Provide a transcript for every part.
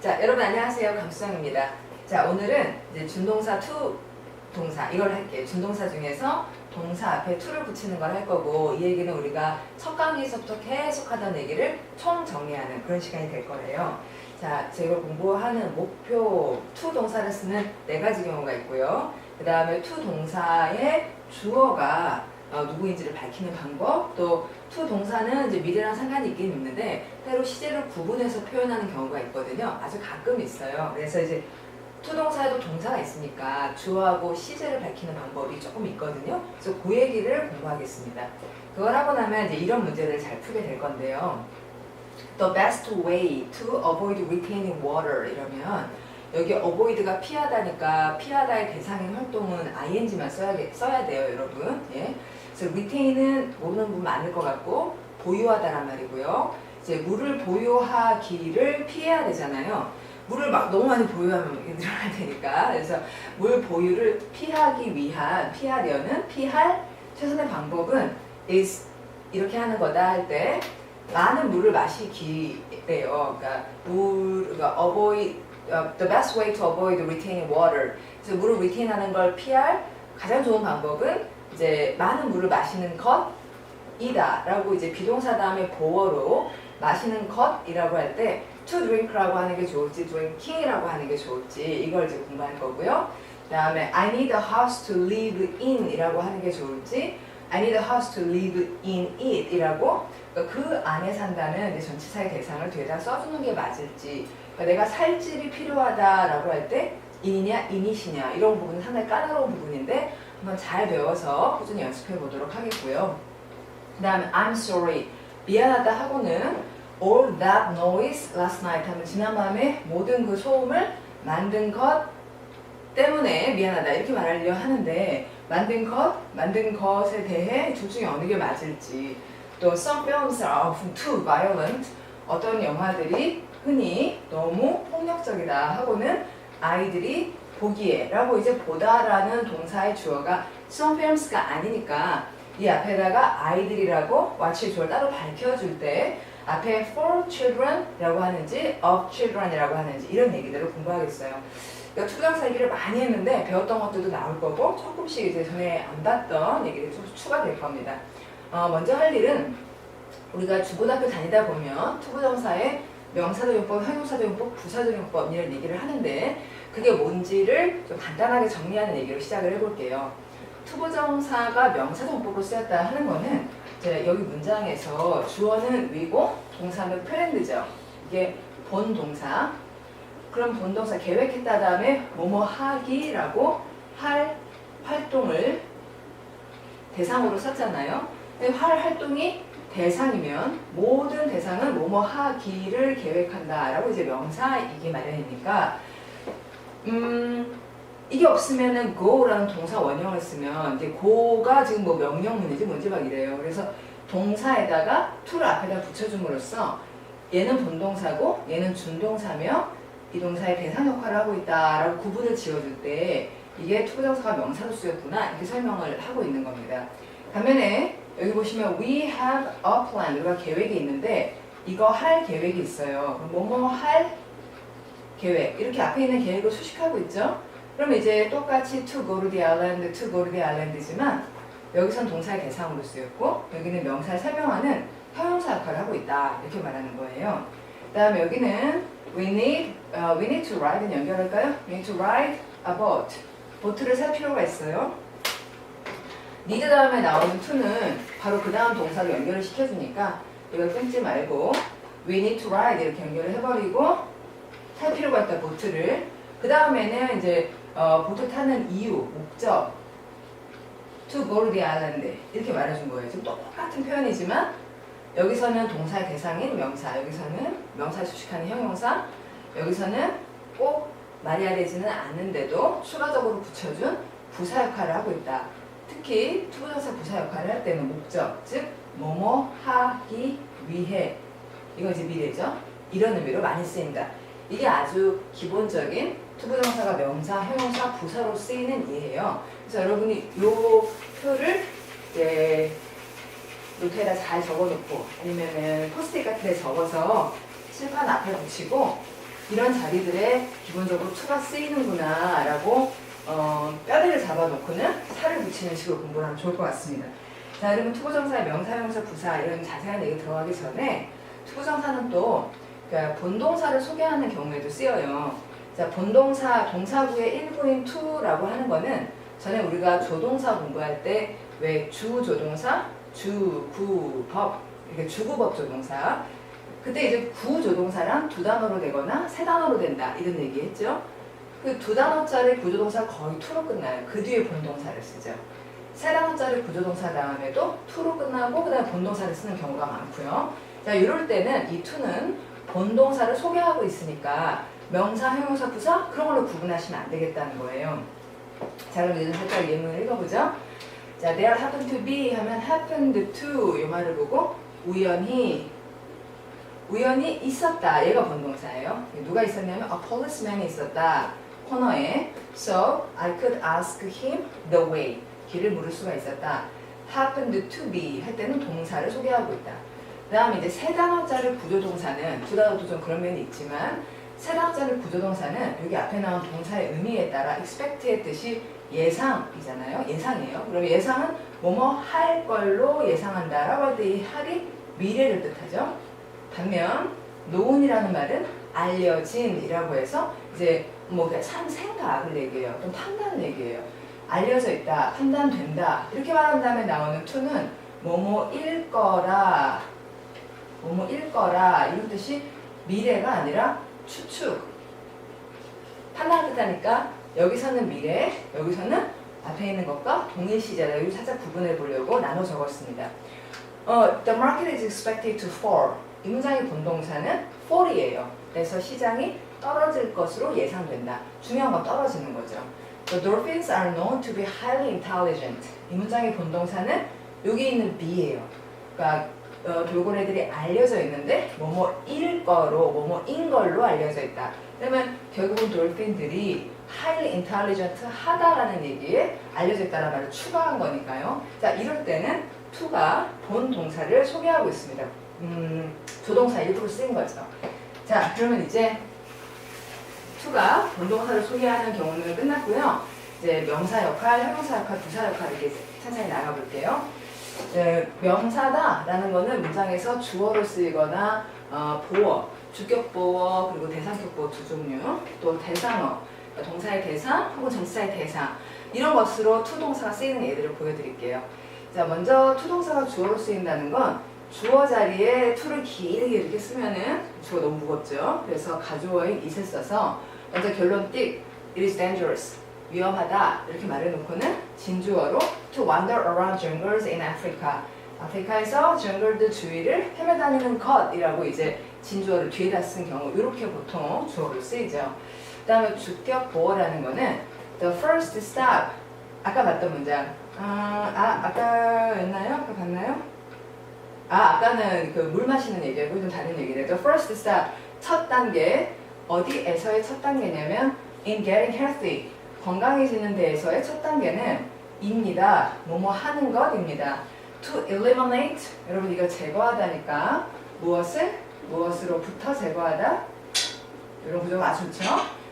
자, 여러분 안녕하세요. 감수정입니다. 자, 오늘은 이제 준동사 to 동사 이걸 할게요. 준동사 중에서 동사 앞에 to를 붙이는 걸 할 거고, 이 얘기는 우리가 첫 강의에서부터 계속 하던 얘기를 총 정리하는 그런 시간이 될 거예요. 자, 제가 공부하는 목표 to 동사를 쓰는 4가지 경우가 있고요. 그 다음에 to 동사의 주어가 누구인지를 밝히는 방법, 또 to 동사는 이제 미래랑 상관이 있긴 있는데 때로 시제를 구분해서 표현하는 경우가 있거든요. 아주 가끔 있어요. 그래서 이제 to 동사에도 동사가 있으니까 주어하고 시제를 밝히는 방법이 조금 있거든요. 그래서 그 얘기를 공부하겠습니다. 그걸 하고 나면 이제 이런 문제를 잘 풀게 될 건데요. The best way to avoid retaining water 이러면 여기 avoid가 피하다니까 피하다의 대상인 활동은 ing만 써야 돼요, 여러분. 예. 그래서 retain은 모르는 분 많을 것 같고 보유하다란 말이고요. 이제 물을 보유하기를 피해야 되잖아요. 물을 막 너무 많이 보유하면 늘어날 테니까. 그래서 물 보유를 피하려는 피할 최선의 방법은 is 이렇게 하는 거다 할 때 많은 물을 마시기래요. 그러니까 avoid the best way to avoid retaining water. 그래서 물을 retain하는 걸 피할 가장 좋은 방법은 이제 많은 물을 마시는 것이다라고 이제 비동사 다음에 보어로 마시는 것이라고 할 때 to drink라고 하는 게 좋을지 drinking이라고 하는 게 좋을지 이걸 이제 공부할 거고요. 그 다음에 I need a house to live in 이라고 하는 게 좋을지 I need a house to live in it 이라고 그 안에 산다는 이제 전치사의 대상을 뒤에다 써주는 게 맞을지, 그러니까 내가 살 집이 필요하다라고 할 때 in이냐 init이냐 이런 부분은 상당히 까다로운 부분인데 한번 잘 배워서 꾸준히 연습해 보도록 하겠고요. 그 다음에 I'm sorry 미안하다 하고는 all that noise last night 하면 지난밤에 모든 그 소음을 만든 것 때문에 미안하다 이렇게 말하려 하는데 만든 것에 대해 둘 중에 어느 게 맞을지, 또 some films are too violent 어떤 영화들이 흔히 너무 폭력적이다 하고는 아이들이 보기에 라고 이제 보다라는 동사의 주어가 some films가 아니니까 이 앞에다가 아이들이라고 watch의 주어를 따로 밝혀줄 때 앞에 for children 라고 하는지 of children 이라고 하는지 이런 얘기들을 공부하겠어요. 그러니까 투정사 얘기를 많이 했는데 배웠던 것들도 나올 거고 조금씩 이제 전에 안 봤던 얘기들이 좀 추가될 겁니다. 먼저 할 일은 우리가 중고등학교 다니다 보면 투부정사의 명사조용법, 형용사조용법, 부사조용법 이런 얘기를 하는데 그게 뭔지를 좀 간단하게 정리하는 얘기로 시작을 해볼게요. 투부정사가 명사조용법으로 쓰였다 하는 거는 이제 여기 문장에서 주어는 위고 동사는 프렌드죠. 이게 본동사. 그럼 본동사 계획했다 다음에 뭐뭐 하기라고 할 활동을 대상으로 썼잖아요. 근데 할 활동이 대상이면 모든 대상은 뭐뭐 하기를 계획한다 라고 이제 명사이기 마련이니까 이게 없으면은 go라는 동사 원형을 쓰면 이제 go가 지금 뭐 명령문이지 뭔지 막 이래요. 그래서 동사에다가 to를 앞에다 붙여줌으로써 얘는 본동사고 얘는 준동사며 이 동사의 대상 역할을 하고 있다라고 구분을 지어줄 때 이게 투부정사가 명사로 쓰였구나 이렇게 설명을 하고 있는 겁니다. 반면에 여기 보시면 we have a plan 우리가 계획이 있는데 이거 할 계획이 있어요. 뭐뭐 할 계획 이렇게 앞에 있는 계획을 수식하고 있죠. 그럼 이제 똑같이 to go to the island, to go to the island이지만 여기선 동사의 대상으로 쓰였고 여기는 명사를 설명하는 형용사 역할을 하고 있다 이렇게 말하는 거예요. 그 다음에 여기는 we need to ride는 연결할까요? We need to ride a boat. 보트를 살 필요가 있어요. need 다음에 나오는 to는 바로 그 다음 동사로 연결을 시켜주니까 이걸 끊지 말고 we need to ride 이렇게 연결을 해버리고 살 필요가 있다 보트를. 그 다음에는 이제 보트 타는 이유, 목적 to go to the island 이렇게 말해준 거예요. 지금 똑같은 표현이지만 여기서는 동사의 대상인 명사, 여기서는 명사를 수식하는 형용사, 여기서는 꼭 말해야 되지는 않는데도 추가적으로 붙여준 부사 역할을 하고 있다. 특히 투부정사 부사 역할을 할 때는 목적, 즉 뭐뭐 하기 위해 이건 이제 미래죠. 이런 의미로 많이 쓰인다. 이게 아주 기본적인 투부정사가 명사, 형용사, 부사로 쓰이는 예예요. 그래서 여러분이 이 표를 이제 노트에다 잘 적어놓고 아니면은 포스트잇 같은 데 적어서 칠판 앞에 붙이고 이런 자리들에 기본적으로 to가 쓰이는구나 라고 뼈대를 잡아놓고는 살을 붙이는 식으로 공부를 하면 좋을 것 같습니다. 자, 여러분 투부정사, 명사형사, 부사 이런 자세한 얘기 들어가기 전에 투부정사는 또 그러니까 본동사를 소개하는 경우에도 쓰여요. 자, 본동사, 동사구의 일부인 to라고 하는 거는 전에 우리가 조동사 공부할 때 왜 주조동사, 주구법 이렇게 주구법 조동사 그때 이제 구조동사랑 두 단어로 되거나 세 단어로 된다 이런 얘기 했죠. 그 두 단어짜리 구조동사 거의 to로 끝나요. 그 뒤에 본동사를 쓰죠. 세 단어짜리 구조동사 다음에도 to로 끝나고 그 다음에 본동사를 쓰는 경우가 많고요. 자, 이럴 때는 이 to는 본동사를 소개하고 있으니까 명사, 형용사, 부사 그런 걸로 구분하시면 안 되겠다는 거예요. 자, 그럼 이제 살짝 예문을 읽어보죠. 자, there happened to be 하면 happened to 이 말을 보고 우연히 있었다. 얘가 본동사예요. 누가 있었냐면 a policeman이 있었다. 코너에 so I could ask him the way 길을 물을 수가 있었다. happened to be 할 때는 동사를 소개하고 있다. 그 다음에 이제 세 단어짜리 구조동사는 두 단어도 좀 그런 면이 있지만 세 단어짜리 구조동사는 여기 앞에 나온 동사의 의미에 따라 expect의 뜻이 예상이잖아요. 예상이에요. 그럼 예상은 뭐뭐 할 걸로 예상한다 라고 할 때 이 할이 미래를 뜻하죠. 반면 known이라는 말은 알려진이라고 해서 이제 뭐 생각을 얘기해요. 좀 판단을 얘기해요. 알려져 있다, 판단된다 이렇게 말한 다음에 나오는 to는 뭐뭐일 거라 이런 뜻이 미래가 아니라 추측 판단을 뜻하니까 여기서는 미래, 여기서는 앞에 있는 것과 동일시제다. 여기 살짝 구분해 보려고 나눠 적었습니다. The market is expected to fall. 이 문장의 본동사는 fall이에요. 그래서 시장이 떨어질 것으로 예상된다. 중요한 건 떨어지는 거죠. The dolphins are known to be highly intelligent. 이 문장의 본동사는 여기 있는 be예요. 그러니까 돌고래들이 알려져 있는데 뭐뭐일 거로 뭐뭐인 걸로 알려져 있다. 그러면 결국은 돌핀들이 highly intelligent 하다라는 얘기에 알려져 있다는 말을 추가한 거니까요. 자, 이럴 때는 to가 본 동사를 소개하고 있습니다. 조동사 일부러 쓰인 거죠. 자, 그러면 이제 to가 본 동사를 소개하는 경우는 끝났고요. 이제 명사 역할, 형용사 역할, 부사 역할 이렇게 천천히 나가볼게요. 명사다라는 거는 문장에서 주어로 쓰이거나 보어, 주격 보어 그리고 대상격 보어 두 종류, 또 대상어, 동사의 대상 혹은 전치사의 대상 이런 것으로 to 동사가 쓰이는 예들을 보여드릴게요. 자, 먼저 to 동사가 주어로 쓰인다는 건 주어 자리에 to를 길게 이렇게 쓰면은 주어 너무 무겁죠. 그래서 가주어인 it을 써서 먼저 결론 띡 it is dangerous 위험하다 이렇게 말해놓고는 진주어로 to wander around jungles in Africa 아프리카에서 정글들 주위를 헤매다니는 것이라고 이제 진주어를 뒤에다 쓴 경우 이렇게 보통 주어로 쓰이죠. 그 다음에 주격 보어라는 거는 the first stop 아까 봤던 문장 아까였나요? 아까 봤나요? 아까는 그 물 마시는 얘기하고 좀 다른 얘기네요. The first stop 첫 단계 어디에서의 첫 단계냐면 in getting healthy 건강해지는 데에서의 첫 단계는 입니다. 뭐뭐 하는 것입니다. To eliminate 여러분 이거 제거하다니까 무엇으로부터 제거하다 이런 구조가 아주 좋죠.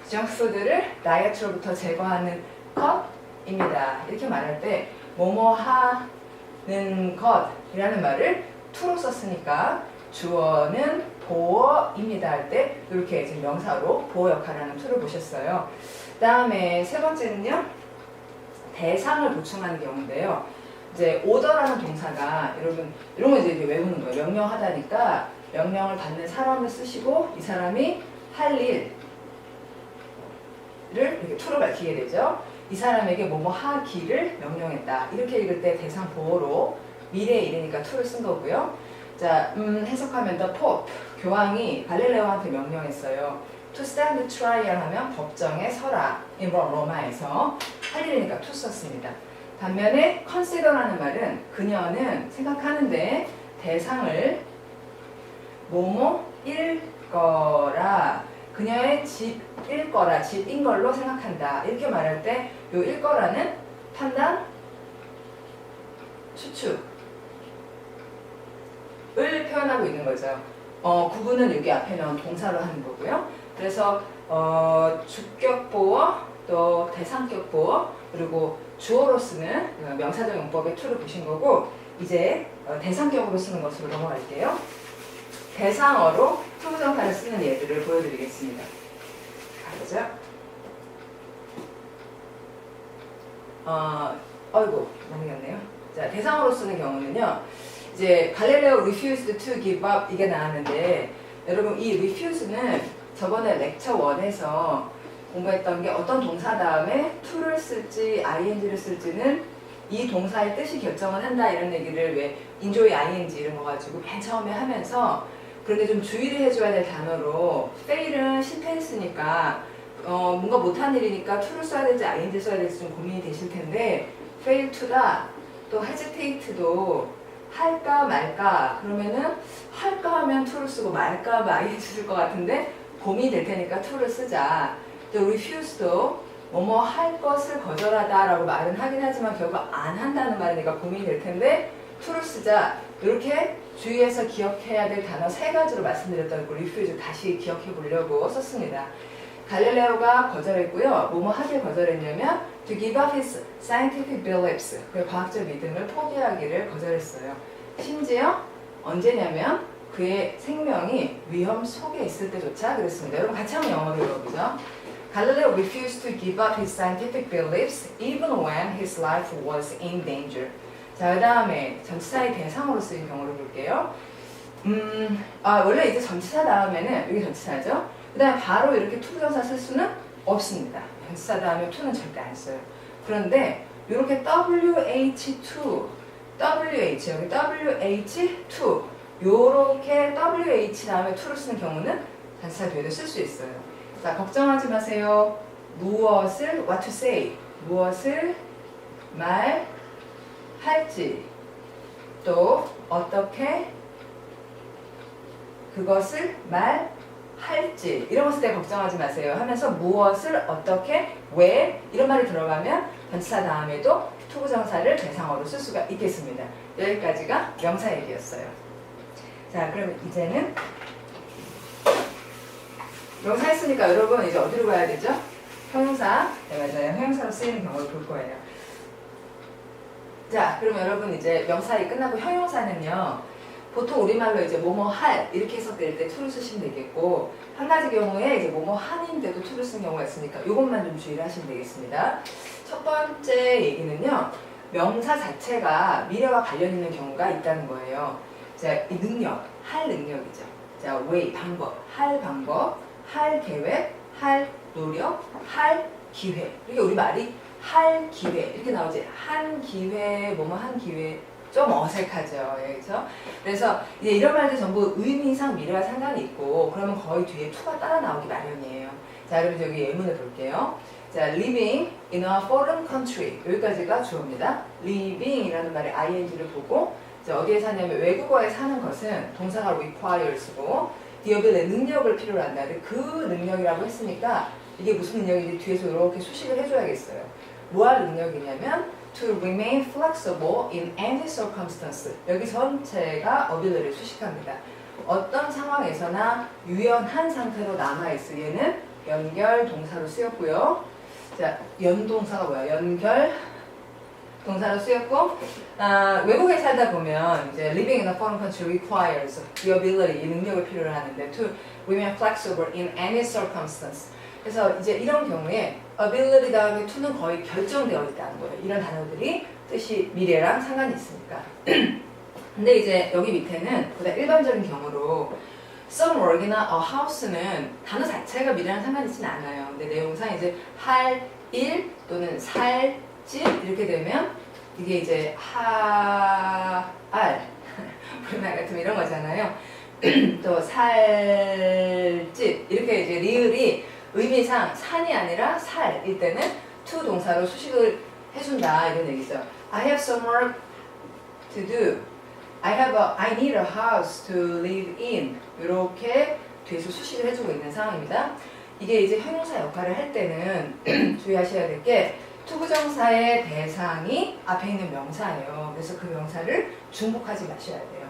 정크푸드를 다이어트로부터 제거하는 것입니다. 이렇게 말할 때 뭐뭐 하는 것이라는 말을 to로 썼으니까 주어는 보어입니다 할 때 이렇게 지금 명사로 보어 역할을 하는 to를 보셨어요. 그 다음에 세 번째는요. 대상을 보충하는 경우인데요. 이제 order라는 동사가 여러분 이런 거 이제 외우는 거예요. 명령하다니까 명령을 받는 사람을 쓰시고 이 사람이 할 일을 이렇게 to로 밝히게 되죠. 이 사람에게 뭐뭐 하기를 명령했다. 이렇게 읽을 때 대상 보어로 미래의 일이니까 to를 쓴 거고요. 자, 해석하면 the Pope 교황이 갈릴레오한테 명령했어요. To stand trial 하면 법정에 서라. 로마에서 할 일이니까 to 썼습니다. 반면에 consider라는 말은 그녀는 생각하는데 대상을 뭐뭐일 거라 그녀의 집일 거라 집인 걸로 생각한다. 이렇게 말할 때 요 일 거라는 판단, 추측을 표현하고 있는 거죠. 구분은 여기 앞에 나온 동사로 하는 거고요. 그래서 주격보어 또 대상격보어 그리고 주어로 쓰는 명사적 용법의 to를 보신 거고 이제 대상격으로 쓰는 것으로 넘어갈게요. 대상어로 투부정사를 쓰는 예들을 보여드리겠습니다. 가보자. 어이구 넘겼네요. 자, 대상어로 쓰는 경우는요. 이제 갈릴레오 refused to give up 이게 나왔는데 여러분 이 refuse는 저번에 렉처 1에서 공부했던 게 어떤 동사 다음에 to를 쓸지 ing를 쓸지는 이 동사의 뜻이 결정을 한다 이런 얘기를 왜 enjoy ing 이런 거 가지고 맨 처음에 하면서 그런데 좀 주의를 해줘야 될 단어로 fail은 실패했으니까 뭔가 못한 일이니까 to를 써야 될지 ing를 써야 될지 좀 고민이 되실 텐데 fail to다 또 hesitate도 할까 말까 그러면은 할까 하면 to를 쓰고 말까 하면 ing 쓸 것 같은데 고민이 될 테니까 to를 쓰자. 또 refuse도 뭐뭐 할 것을 거절하다 라고 말은 하긴 하지만 결국 안 한다는 말이니까 고민이 될 텐데 to를 쓰자. 이렇게 주의해서 기억해야 될 단어 3가지로 말씀드렸던 그 refuse 다시 기억해 보려고 썼습니다. 갈릴레오가 거절했고요. 뭐뭐 하길 거절했냐면 to give up his scientific beliefs 그의 과학적 믿음을 포기하기를 거절했어요. 심지어 언제냐면 그의 생명이 위험 속에 있을 때조차 그랬습니다. 여러분 같이 한번 영어로 읽어보죠. Galileo refused to give up his scientific beliefs even when his life was in danger. 자, 그 다음에 전치사의 대상으로 쓰인 경우를 볼게요. 원래 이제 전치사 다음에는 여기 전치사죠. 그 다음에 바로 이렇게 투부정사 쓸 수는 없습니다. 전치사 다음에 to는 절대 안 써요. 그런데 이렇게 WH2, WH, 여기 WH2 요렇게 WH 다음에 to를 쓰는 경우는 전치사 뒤에도 쓸 수 있어요. 자, 걱정하지 마세요. 무엇을, what to say, 무엇을 말할지 또 어떻게 그것을 말할지 이런 것에 대해 걱정하지 마세요 하면서 무엇을 어떻게 왜 이런 말이 들어가면 전치사 다음에도 투부정사를 대상어로 쓸 수가 있겠습니다. 여기까지가 명사 얘기였어요. 자, 그럼 이제는 명사 했으니까 여러분 이제 어디로 가야 되죠? 형용사. 네, 맞아요. 형용사로 쓰이는 경우를 볼 거예요. 자, 그럼 여러분 이제 명사이 끝나고 형용사는요. 보통 우리말로 이제 뭐뭐 할 이렇게 해석될 때 to를 쓰시면 되겠고 한 가지 경우에 이제 뭐뭐 하는데도 to를 쓰는 경우가 있으니까 이것만 좀 주의를 하시면 되겠습니다. 첫 번째 얘기는요. 명사 자체가 미래와 관련 있는 경우가 있다는 거예요. 자, 이 능력, 할 능력이죠. 자, way, 방법, 할 방법, 할 계획, 할 노력, 할 기회. 이게 우리 말이 할 기회 이렇게 나오지. 한 기회, 뭐뭐 한 기회. 좀 어색하죠. 그렇죠? 그래서 이제 이런 말들 전부 의미상 미래와 상관이 있고 그러면 거의 뒤에 to가 따라 나오기 마련이에요. 자, 그럼 여기 예문을 볼게요. 자, living in a foreign country 여기까지가 주어입니다. living이라는 말의 ing를 보고 자, 어디에 사냐면 외국어에 사는 것은 동사가 requires고 디어빌의 능력을 필요로 한다. 그 능력이라고 했으니까 이게 무슨 능력인지 뒤에서 이렇게 수식을 해줘야겠어요. 뭐 할 능력이냐면 to remain flexible in any circumstance. 여기 전체가 ability를 수식합니다. 어떤 상황에서나 유연한 상태로 남아있을 얘는 연결 동사로 쓰였고요. 자, 연동사가 뭐야? 연결 동사로 쓰였고 외국에 살다 보면 이제 living in a foreign country requires the ability, 이 능력을 필요로 하는데 to remain flexible in any circumstance. 그래서 이제 이런 경우에 ability 다음에 to는 거의 결정되어 있다는 거예요. 이런 단어들이 뜻이 미래랑 상관이 있으니까. 근데 이제 여기 밑에는 보다 일반적인 경우로 some work이나 a house는 단어 자체가 미래랑 상관이 있지는 않아요. 근데 내용상 이제 할 일 또는 살 집 이렇게 되면 이게 이제 우리말 같으면 이런 거잖아요. 또 살집 이렇게 이제 리을이 의미상 산이 아니라 살일 때는 to 동사로 수식을 해준다 이런 얘기죠. I have some work to do. I need a house to live in. 이렇게 뒤에서 수식을 해주고 있는 상황입니다. 이게 이제 형용사 역할을 할 때는 주의하셔야 될 게 투부정사의 대상이 앞에 있는 명사예요. 그래서 그 명사를 중복하지 마셔야 돼요.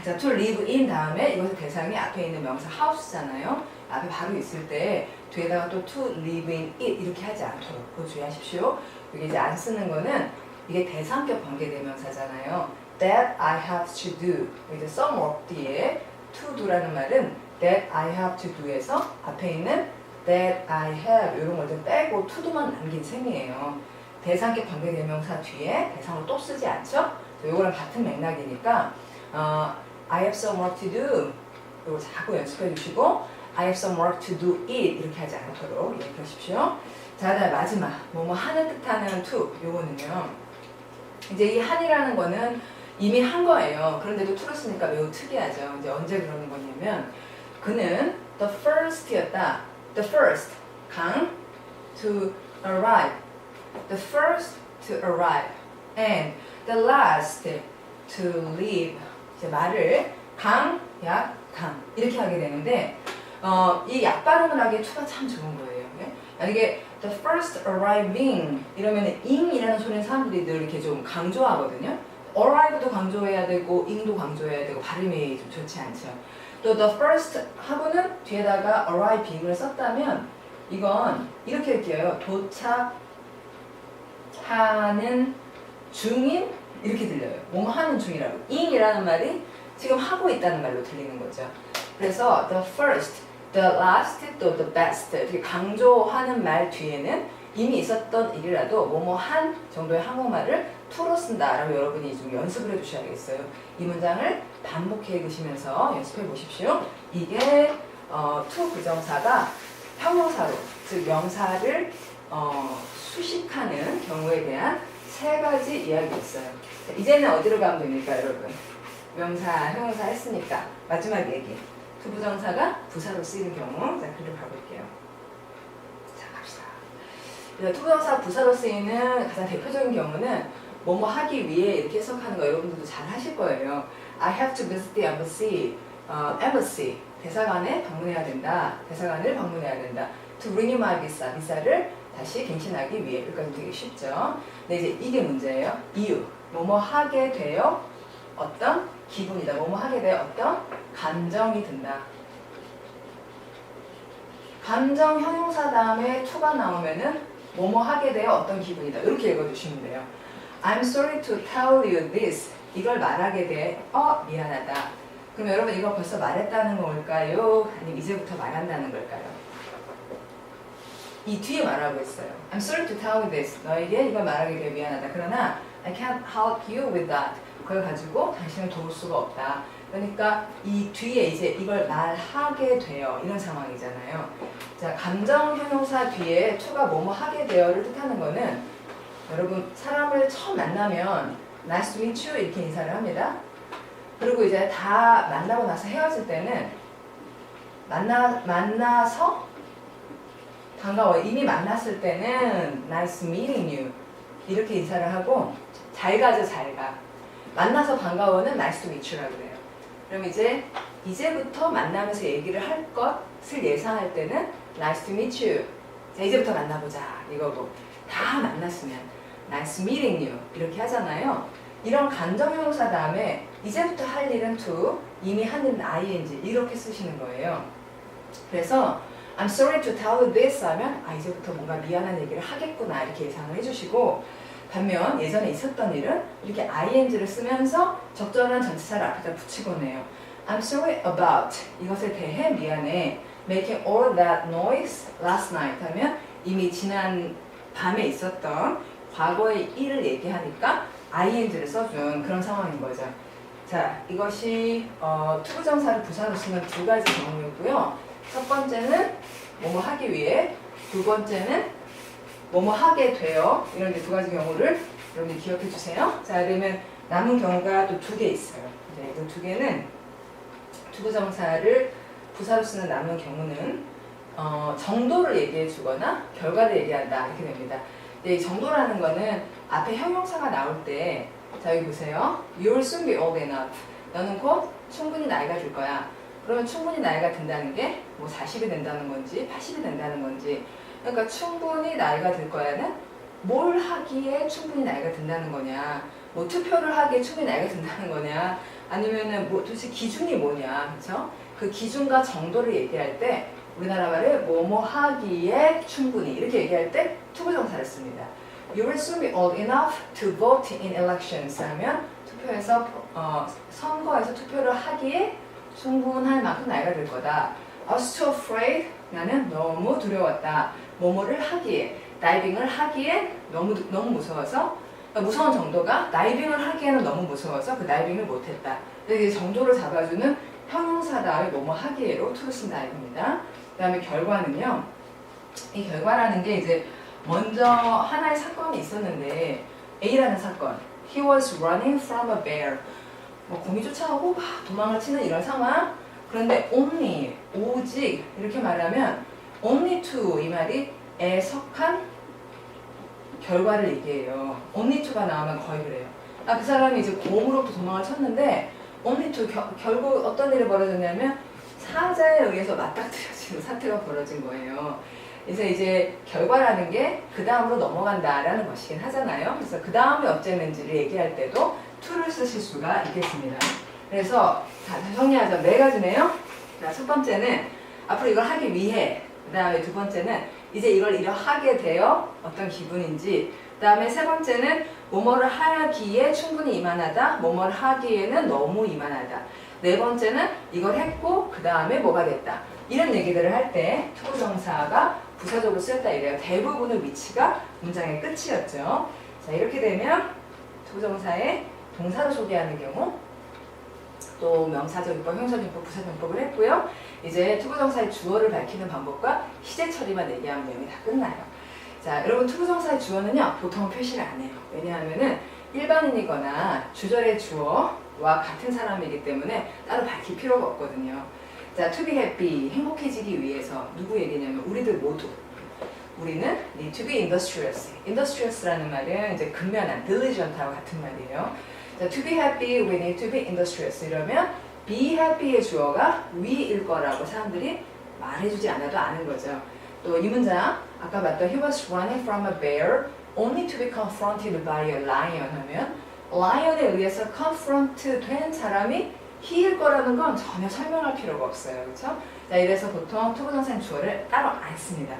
자, to live in 다음에 이것의 대상이 앞에 있는 명사 house잖아요. 앞에 바로 있을 때 뒤에다가 또 to live in it 이렇게 하지 않도록 그거 주의하십시오. 여기 이제 안 쓰는 거는 이게 대상격 관계대명사잖아요. That I have to do. 이제 some work 뒤에 to do라는 말은 that I have to do에서 앞에 있는 that I have 이런 걸 좀 빼고 to do만 남긴 셈이에요. 대상격 관계대명사 뒤에 대상을 또 쓰지 않죠? 이거랑 같은 맥락이니까 I have some work to do. 이거 자꾸 연습해 주시고 I have some work to do it 이렇게 하지 않도록 얘기하십시오. 자, 다음 마지막 뭐뭐 하는 듯하는 to 요거는요. 이제 이 한이라는 거는 이미 한 거예요. 그런데도 to를 쓰니까 매우 특이하죠. 이제 언제 그러는 거냐면 그는 the first였다. The first 강 to arrive. The first to arrive and the last to leave. 이제 말을 강, 약, 강 이렇게 하게 되는데 이 약 발음을 하기에 to가 참 좋은 거예요. 만약에 the first arriving 이러면 ing이라는 소리는 사람들이 늘 이렇게 좀 강조하거든요. arrive도 강조해야 되고 ing도 강조해야 되고 발음이 좀 좋지 않죠. 또 the first 하고는 뒤에다가 arriving을 썼다면 이건 이렇게 할게요. 도착하는 중인 이렇게 들려요. 뭐뭐 하는 중이라고. ing이라는 말이 지금 하고 있다는 말로 들리는 거죠. 그래서 the first, the last, 또 the best 이렇게 강조하는 말 뒤에는 이미 있었던 일이라도 뭐뭐 한 정도의 한국말을 to로 쓴다라고 여러분이 좀 연습을 해주셔야 되겠어요. 이 문장을 반복해 읽으시면서 연습해 보십시오. 이게 to 부정사가 형용사로 즉 명사를 수식하는 경우에 대한 세 가지 이야기였어요. 이제는 어디로 가면 됩니까, 여러분? 명사, 형용사 했으니까 마지막 얘기. to 부정사가 부사로 쓰이는 경우. 자, 그리로 가볼게요. 자, 갑시다. to 부정사 부사로 쓰이는 가장 대표적인 경우는 뭐뭐 하기 위해 이렇게 해석하는 거 여러분들도 잘 하실 거예요. I have to visit the embassy. embassy. 대사관에 방문해야 된다. 대사관을 방문해야 된다. To renew my visa. 비자를 다시 갱신하기 위해. 여기까지 되게 쉽죠. 근데 이제 이게 문제예요. 이유. 뭐뭐 하게 되어 어떤 기분이다. 뭐뭐 하게 되어 어떤 감정이 든다. 감정 형용사 다음에 to가 나오면은 뭐뭐 하게 되어 어떤 기분이다. 이렇게 읽어주시면 돼요. I'm sorry to tell you this. 이걸 말하게 돼. 미안하다. 그럼 여러분 이거 벌써 말했다는 걸까요? 아니면 이제부터 말한다는 걸까요? 이 뒤에 말하고 있어요. I'm sorry to tell you this. 너에게 이걸 말하게 돼 미안하다. 그러나 I can't help you with that. 그걸 가지고 당신을 도울 수가 없다. 그러니까 이 뒤에 이제 이걸 말하게 돼요. 이런 상황이잖아요. 자, 감정 형용사 뒤에 to가 뭐뭐 하게 되어를 뜻하는 거는 여러분 사람을 처음 만나면 nice to meet you 이렇게 인사를 합니다. 그리고 이제 다 만나고 나서 헤어질 때는 만나서 반가워요. 이미 만났을 때는 nice meeting you 이렇게 인사를 하고 잘 가죠, 잘 가. 만나서 반가워는 nice to meet you라고 그래요. 그럼 이제부터 만나면서 얘기를 할 것을 예상할 때는 nice to meet you. 자, 이제부터 만나보자 이거고 다 만났으면 nice meeting you 이렇게 하잖아요. 이런 간접형용사 다음에 이제부터 할 일은 to, 이미 하는 ing 이렇게 쓰시는 거예요. 그래서 I'm sorry to tell you this 하면 이제부터 뭔가 미안한 얘기를 하겠구나 이렇게 예상을 해주시고 반면 예전에 있었던 일은 이렇게 ing를 쓰면서 적절한 전치사를 앞에다 붙이곤 해요. I'm sorry about 이것에 대해 미안해. Making all that noise last night 하면 이미 지난 밤에 있었던 과거의 일을 얘기하니까 ing를 써준 그런 상황인 거죠. 자, 이것이 투부정사를 부사로 쓰는 두 가지 경우였고요. 첫 번째는 뭐뭐 하기 위해, 두 번째는 뭐뭐 하게 되어 이런 두 가지 경우를 여러분들 기억해 주세요. 자, 그러면 남은 경우가 또 두 개 있어요. 네, 이 두 개는 투부정사를 부사로 쓰는 남은 경우는 정도를 얘기해 주거나 결과를 얘기한다 이렇게 됩니다. 네, 이 정도라는 거는 앞에 형용사가 나올 때 자, 여기 보세요. You'll soon be old enough. 너는 곧 충분히 나이가 들 거야. 그러면 충분히 나이가 든다는 게 뭐 40이 된다는 건지 80이 된다는 건지 그러니까 충분히 나이가 들 거야는 뭘 하기에 충분히 나이가 든다는 거냐 뭐 투표를 하기에 충분히 나이가 든다는 거냐 아니면은 뭐 도대체 기준이 뭐냐, 그렇죠? 그 기준과 정도를 얘기할 때 우리나라 말을 뭐뭐 하기에 충분히 이렇게 얘기할 때 투부정사를 씁니다. You will soon be old enough to vote in elections 하면 투표에서 선거에서 투표를 하기에 충분할 만큼 나이가 될 거다. I was too afraid. 나는 너무 두려웠다. 뭐뭐를 하기에, 다이빙을 하기에 너무 무서워서, 무서운 정도가 다이빙을 하기에는 너무 무서워서 그 다이빙을 못했다. 이게 정도를 잡아주는 형용사 다음에 뭐뭐 하기에로 to를 쓴다 이겁니다. 그 다음에 결과는요. 이 결과라는 게 이제 먼저 하나의 사건이 있었는데 A라는 사건. He was running from a bear. 뭐 곰이 쫓아오고 막 도망을 치는 이런 상황. 그런데 only, 오직 이렇게 말하면 only to 이 말이 에 속한 결과를 얘기해요. only to가 나오면 거의 그래요. 그 사람이 이제 곰으로부터 도망을 쳤는데 only to 결국 어떤 일이 벌어졌냐면 사자에 의해서 맞닥뜨려지는 사태가 벌어진 거예요. 그래서 이제 결과라는 게 그 다음으로 넘어간다라는 것이긴 하잖아요. 그래서 그 다음에 어쨌는지를 얘기할 때도 to를 쓰실 수가 있겠습니다. 그래서 자, 정리하자면 4가지네요. 자, 첫 번째는 앞으로 이걸 하기 위해, 그 다음에 두 번째는 이제 이걸 하게 되어 어떤 기분인지, 그 다음에 세 번째는 뭐뭐를 하기에 충분히 이만하다, 뭐뭐를 하기에는 너무 이만하다. 네 번째는 이걸 했고 그 다음에 뭐가 됐다. 이런 얘기들을 할 때 투부정사가 부사적으로 쓰였다 이래요. 대부분의 위치가 문장의 끝이었죠. 자, 이렇게 되면 투부정사의 동사로 소개하는 경우, 또 명사적용법, 형용사적용법, 부사적용법을 했고요. 이제 투부정사의 주어를 밝히는 방법과 시제 처리만 얘기하면 내용이 다 끝나요. 자, 여러분 투부정사의 주어는요 보통은 표시를 안 해요. 왜냐하면은 일반인이거나 주절의 주어와 같은 사람이기 때문에 따로 밝힐 필요가 없거든요. 자, to be happy, 행복해지기 위해서 누구 얘기냐면 우리들 모두. 우리는 need to be industrious. industrious라는 말은 이제 근면한, diligent하고 같은 말이에요. 자, to be happy, we need to be industrious. 이러면 be happy의 주어가 we일 거라고 사람들이 말해주지 않아도 아는 거죠. 또 이 문장, 아까 봤던 he was running from a bear only to be confronted by a lion 하면 lion에 의해서 confront 된 사람이 he일 거라는 건 전혀 설명할 필요가 없어요. 그렇죠? 자, 이래서 보통 투부정사인 주어를 따로 안 씁니다.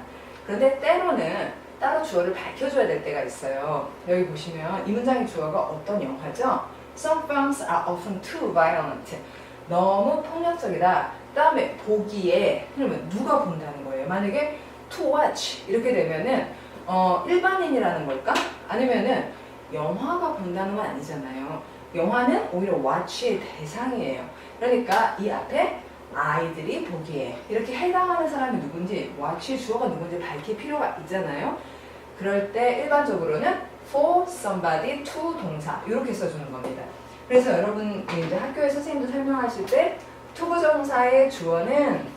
그런데 때로는 따로 주어를 밝혀줘야 될 때가 있어요. 여기 보시면 이 문장의 주어가 어떤 영화죠? Some films are often too violent. 너무 폭력적이다. 그 다음에 보기에, 그러면 누가 본다는 거예요? 만약에 to watch 이렇게 되면은 일반인이라는 걸까? 아니면은 영화가 본다는 건 아니잖아요. 영화는 오히려 watch의 대상이에요. 그러니까 이 앞에 아이들이 보기에 이렇게 해당하는 사람이 누군지, watch의 주어가 누군지 밝힐 필요가 있잖아요. 그럴 때 일반적으로는 for somebody to 동사 이렇게 써주는 겁니다. 그래서 여러분 이제 학교에 선생님도 설명하실 때 투부정사의 주어는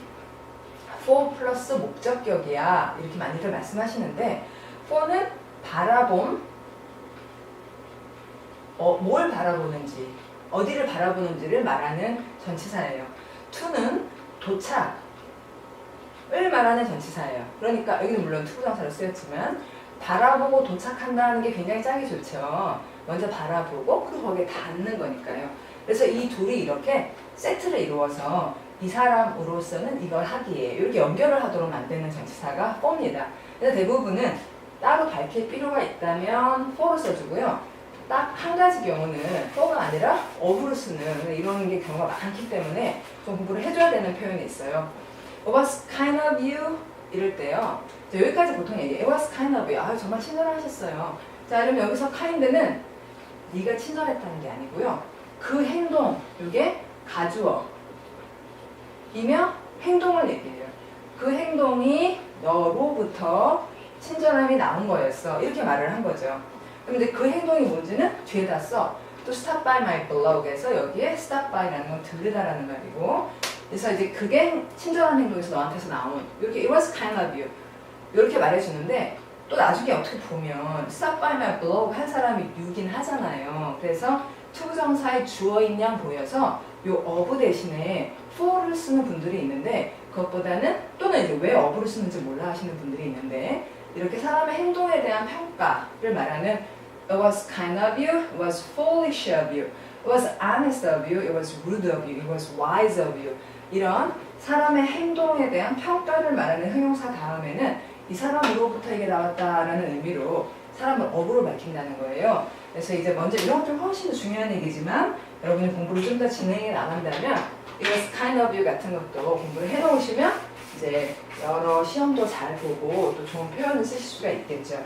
for 플러스 목적격이야 이렇게 많이들 말씀하시는데, for는 바라봄, 뭘 바라보는지, 어디를 바라보는지를 말하는 전치사예요. to는 도착을 말하는 전치사예요. 그러니까 여기는 물론 투부정사로 쓰였지만 바라보고 도착한다는 게 굉장히 짝이 좋죠. 먼저 바라보고 그리고 거기에 닿는 거니까요. 그래서 이 둘이 이렇게 세트를 이루어서 이 사람으로서는 이걸 하기에 이렇게 연결을 하도록 만드는 전치사가 for입니다. 그래서 대부분은 따로 밝힐 필요가 있다면 for를 써주고요. 딱 한 가지 경우는 for가 아니라 of를 쓰는 이런 게 경우가 많기 때문에 좀 공부를 해줘야 되는 표현이 있어요. It was kind of you 이럴 때요. 여기까지 보통 얘기해요. It was kind of you. 정말 친절하셨어요. 자, 그러면 여기서 kind는 네가 친절했다는 게 아니고요. 그 행동, 이게 가주어 이며 행동을 얘기해요. 그 행동이 너로부터 친절함이 나온 거였어. 이렇게 말을 한 거죠. 그런데 그 행동이 뭔지는 뒤에다 써. 또 stop by my blog에서 여기에 stop by라는 건 들르다라는 말이고, 그래서 이제 그게 친절한 행동에서 너한테서 나온 이렇게 it was kind of you 이렇게 말해주는데, 또 나중에 어떻게 보면 stop by my blog 한 사람이 you긴 하잖아요. 그래서 투부정사의 주어인 양 보여서 요 of 대신에 for를 쓰는 분들이 있는데, 그것보다는 또는 이제 왜 of를 쓰는지 몰라 하시는 분들이 있는데, 이렇게 사람의 행동에 대한 평가를 말하는 It was kind of you, it was foolish of you. It was honest of you, it was rude of you, it was wise of you. 이런 사람의 행동에 대한 평가를 말하는 형용사 다음에는 이 사람으로부터 이게 나왔다라는 의미로 사람을 업으로 밝힌다는 거예요. 그래서 이제 먼저 이런 것들 훨씬 더 중요한 얘기지만 여러분이 공부를 좀 더 진행해 나간다면 it was kind of you 같은 것도 공부를 해 놓으시면 이제 여러 시험도 잘 보고 또 좋은 표현을 쓰실 수가 있겠죠.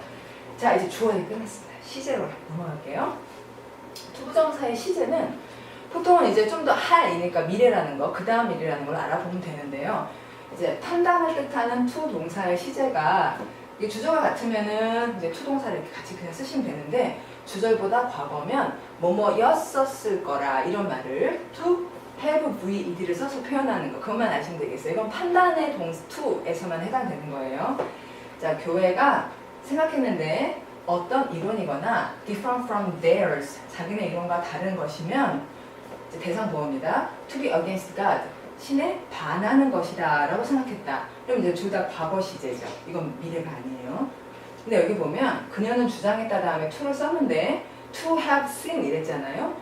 자, 이제 주어이 끝났습니다. 시제로 넘어갈게요. 투부정사의 시제는 보통은 이제 좀 더 할이니까 미래라는 거, 그 다음 일이라는 걸 알아보면 되는데요. 이제 판단을 뜻하는 투 동사의 시제가 이게 주절과 같으면은 이제 투 동사를 이렇게 같이 그냥 쓰시면 되는데 주절보다 과거면 뭐뭐였었을 거라 이런 말을 to haveved를 써서 표현하는 거 그것만 아시면 되겠어요. 이건 판단의 to에서만 해당되는 거예요. 자, 교회가 생각했는데 어떤 이론이거나 different from theirs 자기네 이론과 다른 것이면 이제 대상 보어입니다. to be against God 신에 반하는 것이다 라고 생각했다. 그럼 이제 둘 다 과거 시제죠. 이건 미래가 아니에요. 근데 여기 보면 그녀는 주장했다 다음에 to를 썼는데 to have seen 이랬잖아요.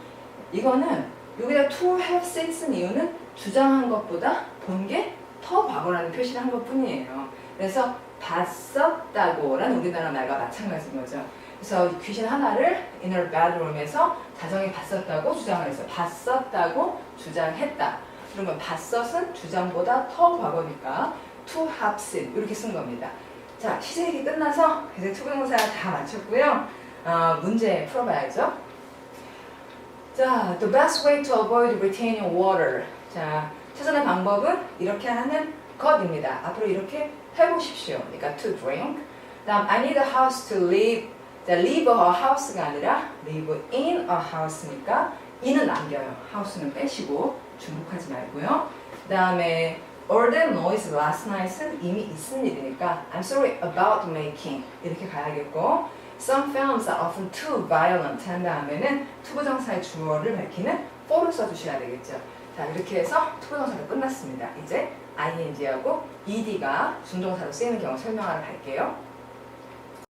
이거는 여기다 to have seen 쓴 이유는 주장한 것보다 본 게 더 과거라는 표시를 한 것 뿐이에요. 그래서 봤었다고 라는 우리나라 말과 마찬가지인 거죠. 그래서 귀신 하나를 inner bedroom에서 자정에 봤었다고 주장을 했어요. 봤었다고 주장했다. 그러면 봤었은 주장보다 더 과거니까 to have seen 이렇게 쓴 겁니다. 자, 시제 얘기 끝나서 이제 투부정사 다 마쳤고요. 문제 풀어봐야죠. 자, the best way to avoid retaining water. 자, 최선의 방법은 이렇게 하는 것입니다. 앞으로 이렇게 해보십시오. 그러니까 to drink. 다음, I need a house to live. 자, live a house가 아니라 live in a house니까 in은 남겨요. house는 빼시고 중복하지 말고요. 그 다음에 all that noise last night은 이미 있은 일이니까 I'm sorry about making 이렇게 가야겠고 some films are often too violent 한 다음에는 투부정사의 주어를 밝히는 for를 써주셔야 되겠죠. 자, 이렇게 해서 투부정사가 끝났습니다. 이제 ing하고 ed가 준동사로 쓰이는 경우 설명하러 갈게요.